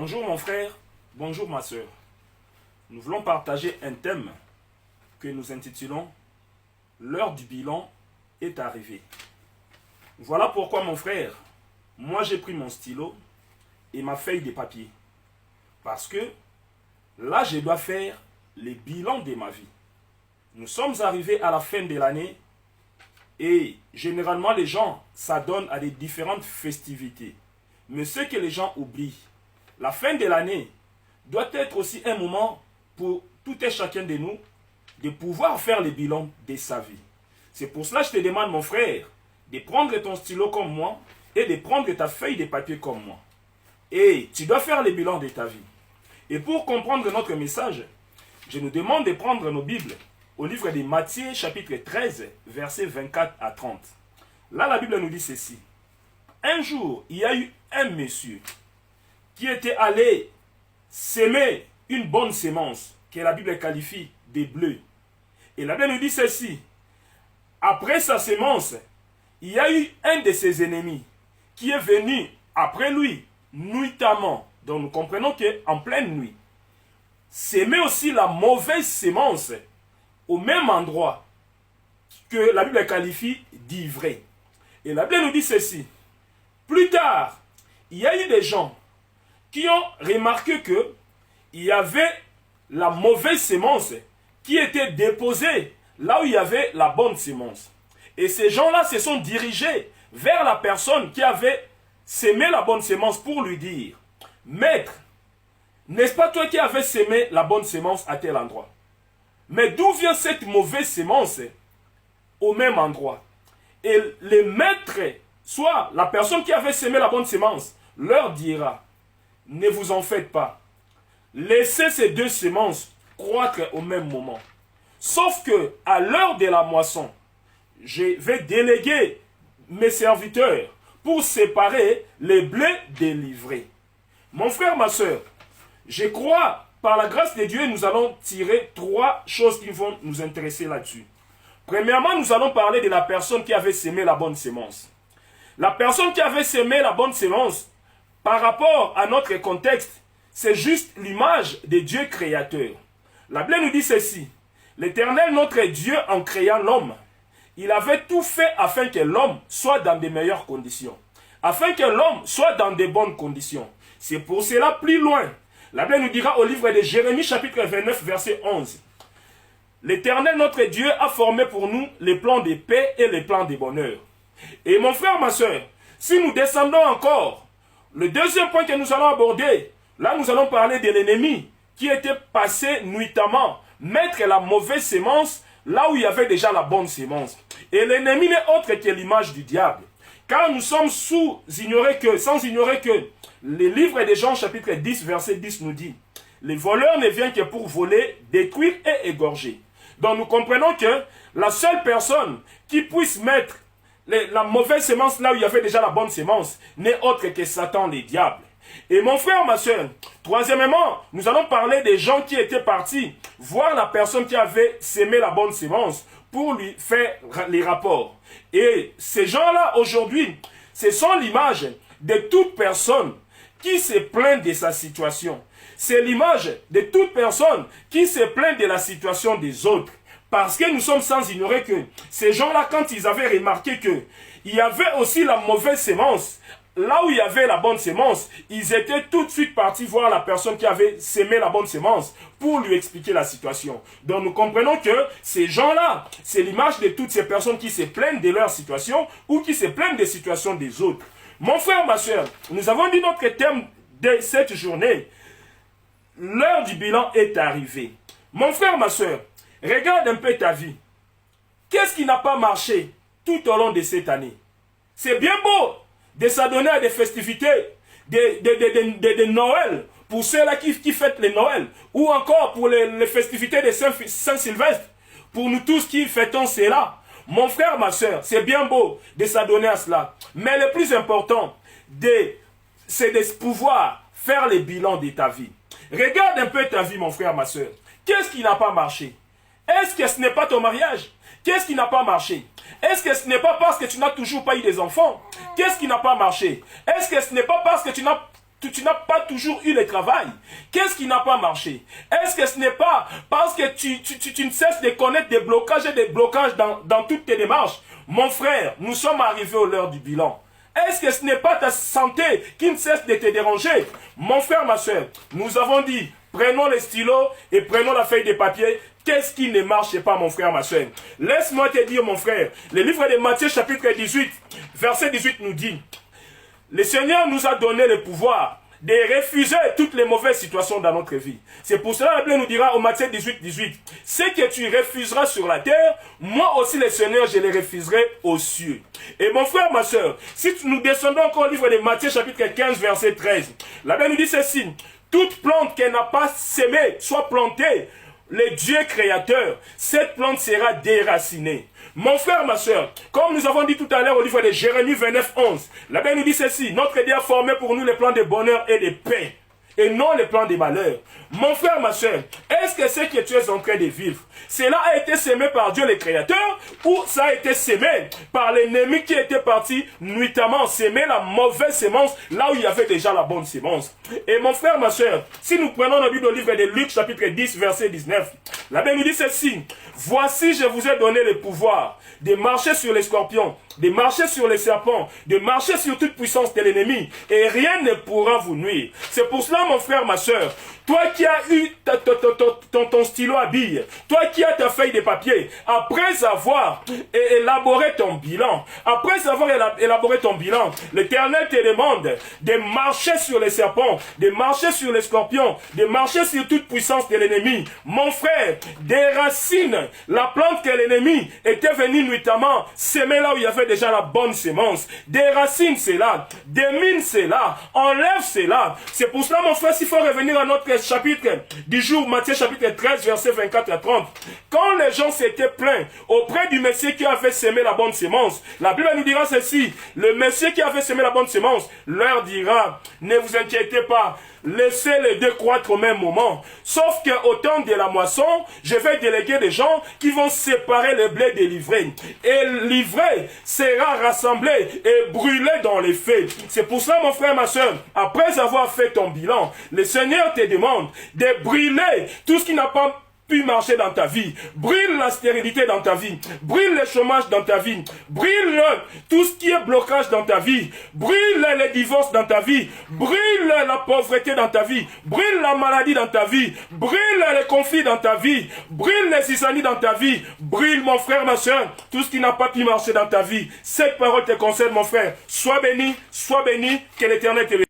Bonjour mon frère, bonjour ma soeur. Nous voulons partager un thème que nous intitulons « L'heure du bilan est arrivée ». Voilà pourquoi mon frère, moi j'ai pris mon stylo et ma feuille de papier. Parce que là je dois faire les bilans de ma vie. Nous sommes arrivés à la fin de l'année et généralement les gens s'adonnent à des différentes festivités. Mais ce que les gens oublient, la fin de l'année doit être aussi un moment pour tout et chacun de nous de pouvoir faire le bilan de sa vie. C'est pour cela que je te demande, mon frère, de prendre ton stylo comme moi et de prendre ta feuille de papier comme moi. Et tu dois faire le bilan de ta vie. Et pour comprendre notre message, je nous demande de prendre nos Bibles au livre de Matthieu, chapitre 13, versets 24 à 30. Là, la Bible nous dit ceci. Un jour, il y a eu un monsieur qui était allé s'aimer une bonne sémence, que la Bible qualifie des bleus. Et la Bible nous dit ceci. Après sa sémence, il y a eu un de ses ennemis qui est venu après lui, nuitamment. Donc nous comprenons qu'en pleine nuit, s'aimer aussi la mauvaise sémence au même endroit que la Bible qualifie d'ivré. Et la Bible nous dit ceci. Plus tard, il y a eu des gens qui ont remarqué que il y avait la mauvaise sémence qui était déposée là où il y avait la bonne sémence. Et ces gens-là se sont dirigés vers la personne qui avait sémé la bonne sémence pour lui dire, « Maître, n'est-ce pas toi qui avais sémé la bonne sémence à tel endroit? Mais d'où vient cette mauvaise sémence au même endroit ?» Et le maître, soit la personne qui avait sémé la bonne sémence, leur dira, « Ne vous en faites pas. Laissez ces deux semences croître au même moment. Sauf que à l'heure de la moisson, je vais déléguer mes serviteurs pour séparer les blés des livrés. » Mon frère, ma soeur, je crois, par la grâce de Dieu, nous allons tirer trois choses qui vont nous intéresser là-dessus. Premièrement, nous allons parler de la personne qui avait sémé la bonne sémence. La personne qui avait sémé la bonne sémence, par rapport à notre contexte, c'est juste l'image de Dieu créateur. La Bible nous dit ceci. L'Éternel, notre Dieu, en créant l'homme, il avait tout fait afin que l'homme soit dans de meilleures conditions. Afin que l'homme soit dans de bonnes conditions. C'est pour cela, plus loin, la Bible nous dira au livre de Jérémie, chapitre 29, verset 11. L'Éternel, notre Dieu, a formé pour nous les plans de paix et les plans de bonheur. Et mon frère, ma soeur, si nous descendons encore, le deuxième point que nous allons aborder, là nous allons parler de l'ennemi qui était passé nuitamment, mettre la mauvaise sémence là où il y avait déjà la bonne sémence. Et l'ennemi n'est autre que l'image du diable. Car nous sommes sans ignorer que le livre de Jean chapitre 10 verset 10 nous dit, les voleurs ne viennent que pour voler, détruire et égorger. Donc nous comprenons que la seule personne qui puisse mettre la mauvaise sémence là où il y avait déjà la bonne sémence n'est autre que Satan, les diables. Et mon frère, ma soeur, troisièmement, nous allons parler des gens qui étaient partis voir la personne qui avait sémé la bonne sémence pour lui faire les rapports. Et ces gens-là, aujourd'hui, ce sont l'image de toute personne qui se plaint de sa situation. C'est l'image de toute personne qui se plaint de la situation des autres. Parce que nous sommes sans ignorer que ces gens-là, quand ils avaient remarqué qu'il y avait aussi la mauvaise sémence, là où il y avait la bonne sémence, ils étaient tout de suite partis voir la personne qui avait sémé la bonne sémence pour lui expliquer la situation. Donc nous comprenons que ces gens-là, c'est l'image de toutes ces personnes qui se plaignent de leur situation ou qui se plaignent des situations des autres. Mon frère, ma soeur, nous avons dit notre thème de cette journée. L'heure du bilan est arrivée. Mon frère, ma soeur, regarde un peu ta vie. Qu'est-ce qui n'a pas marché tout au long de cette année? C'est bien beau de s'adonner à des festivités de Noël, pour ceux-là qui fêtent les Noël, ou encore pour les festivités de Saint-Sylvestre, pour nous tous qui fêtons cela. Mon frère, ma soeur, c'est bien beau de s'adonner à cela. Mais le plus important, c'est de pouvoir faire le bilan de ta vie. Regarde un peu ta vie, mon frère, ma soeur. Qu'est-ce qui n'a pas marché? Est-ce que ce n'est pas ton mariage? Qu'est-ce qui n'a pas marché? Est-ce que ce n'est pas parce que tu n'as toujours pas eu des enfants? Qu'est-ce qui n'a pas marché? Est-ce que ce n'est pas parce que tu n'as tu n'as pas toujours eu le travail? Qu'est-ce qui n'a pas marché? Est-ce que ce n'est pas parce que tu ne cesses de connaître des blocages et des blocages dans toutes tes démarches? Mon frère, nous sommes arrivés à l'heure du bilan. Est-ce que ce n'est pas ta santé qui ne cesse de te déranger? Mon frère, ma soeur, nous avons dit, prenons les stylos et prenons la feuille de papier. Qu'est-ce qui ne marche pas, mon frère, ma soeur? Laisse-moi te dire, mon frère, le livre de Matthieu, chapitre 18, verset 18 nous dit, le Seigneur nous a donné le pouvoir de refuser toutes les mauvaises situations dans notre vie. C'est pour cela que la Bible nous dira au Matthieu 18, 18, ce que tu refuseras sur la terre, moi aussi le Seigneur, je les refuserai aux cieux. Et mon frère, ma soeur, si nous descendons encore au livre de Matthieu chapitre 15, verset 13, la Bible nous dit ceci, toute plante qu'elle n'a pas sémée, soit plantée, le Dieu créateur, cette plante sera déracinée. Mon frère, ma soeur, comme nous avons dit tout à l'heure au livre de Jérémie 29, 11, la Bible nous dit ceci, notre Dieu a formé pour nous les plans de bonheur et de paix, et non les plans de malheur. Mon frère, ma soeur, est-ce que ce que tu es en train de vivre, cela a été semé par Dieu le Créateur, ou ça a été semé par l'ennemi qui était parti nuitamment semer la mauvaise sémence là où il y avait déjà la bonne sémence? Et mon frère, ma soeur, si nous prenons la Bible au livre de Luc chapitre 10, verset 19, la Bible nous dit ceci, voici je vous ai donné le pouvoir de marcher sur les scorpions, de marcher sur les serpents, de marcher sur toute puissance de l'ennemi, et rien ne pourra vous nuire. C'est pour cela, mon frère, ma soeur, toi qui as eu ton stylo à billes, toi qui as ta feuille de papier, après avoir élaboré ton bilan, l'Éternel te demande de marcher sur les serpents, de marcher sur les scorpions, de marcher sur toute puissance de l'ennemi. Mon frère, déracine la plante que l'ennemi était venu nuitamment semer là où il y avait déjà la bonne sémence. Déracine cela, démine cela, enlève cela. C'est pour cela, mon frère, s'il faut revenir à notre chapitre du jour, Matthieu chapitre 13, verset 24 à 30. Quand les gens s'étaient plaints auprès du Messie qui avait semé la bonne sémence, la Bible nous dira ceci, le Messie qui avait semé la bonne sémence leur dira, ne vous inquiétez pas, laissez les deux croître au même moment. Sauf qu'au temps de la moisson, je vais déléguer des gens qui vont séparer le blé des livrées. Et l'ivraie sera rassemblé et brûlé dans les feux. C'est pour ça, mon frère, ma soeur, après avoir fait ton bilan, le Seigneur te demande de brûler tout ce qui n'a pas pu marcher dans ta vie. Brûle la stérilité dans ta vie. Brûle le chômage dans ta vie. Brûle tout ce qui est blocage dans ta vie. Brûle les divorces dans ta vie. Brûle la pauvreté dans ta vie. Brûle la maladie dans ta vie. Brûle les conflits dans ta vie. Brûle les isanies dans ta vie. Brûle, mon frère, ma soeur, tout ce qui n'a pas pu marcher dans ta vie. Cette parole te concerne, mon frère. Sois béni, que l'Éternel te bénisse.